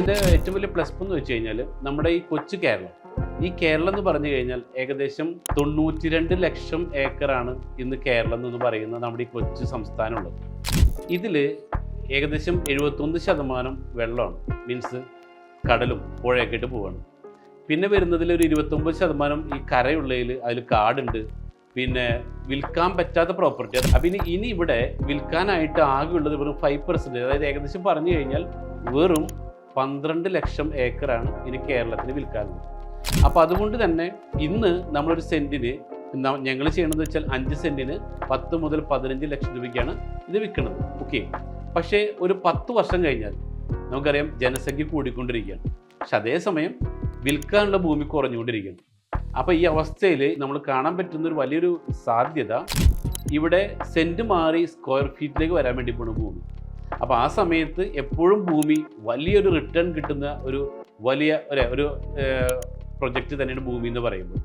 ഇതിൻ്റെ ഏറ്റവും വലിയ പ്ലസ് എന്ന് വെച്ച് കഴിഞ്ഞാൽ നമ്മുടെ ഈ കൊച്ചു കേരളം, ഈ കേരളം എന്ന് പറഞ്ഞു കഴിഞ്ഞാൽ ഏകദേശം 92 ലക്ഷം ഏക്കറാണ് ഇന്ന് കേരളം എന്ന് പറയുന്ന നമ്മുടെ ഈ കൊച്ചു സംസ്ഥാനമുള്ളത്. ഇതിൽ ഏകദേശം 71% വെള്ളമാണ്, മീൻസ് കടലും പുഴയൊക്കെ ആയിട്ട് പോവാണ്. പിന്നെ വരുന്നതിൽ ഒരു 29% ഈ കരയുള്ളതിൽ അതിൽ കാടുണ്ട്, പിന്നെ വിൽക്കാൻ പറ്റാത്ത പ്രോപ്പർട്ടി. അപ്പം ഇനി ഇവിടെ വിൽക്കാനായിട്ട് ആകെയുള്ളത് വെറും 5%, അതായത് ഏകദേശം പറഞ്ഞു കഴിഞ്ഞാൽ വെറും 12 ലക്ഷം ഏക്കറാണ് ഇനി കേരളത്തിന് വിൽക്കാനുള്ളത്. അപ്പോൾ അതുകൊണ്ട് തന്നെ ഇന്ന് നമ്മളൊരു സെൻറ്റിന് ഞങ്ങൾ ചെയ്യണമെന്ന് വെച്ചാൽ 5 സെൻറ്റിന് 10 മുതൽ 15 ലക്ഷം രൂപയ്ക്കാണ് ഇത് വിൽക്കുന്നത്. ഓക്കെ, പക്ഷേ ഒരു 10 വർഷം കഴിഞ്ഞാൽ നമുക്കറിയാം ജനസംഖ്യ കൂടിക്കൊണ്ടിരിക്കുകയാണ്, പക്ഷെ അതേസമയം വിൽക്കാനുള്ള ഭൂമി കുറഞ്ഞുകൊണ്ടിരിക്കുകയാണ്. അപ്പോൾ ഈ അവസ്ഥയിൽ നമ്മൾ കാണാൻ പറ്റുന്ന ഒരു വലിയൊരു സാധ്യത ഇവിടെ സെൻറ്റ് മാറി സ്ക്വയർ ഫീറ്റിലേക്ക് വരാൻ വേണ്ടി പോണ ഭൂമി. അപ്പോൾ ആ സമയത്ത് എപ്പോഴും ഭൂമി വലിയൊരു റിട്ടേൺ കിട്ടുന്ന ഒരു വലിയ ഒരു പ്രൊജക്റ്റ് തന്നെയാണ് ഭൂമി എന്ന് പറയുമ്പോൾ.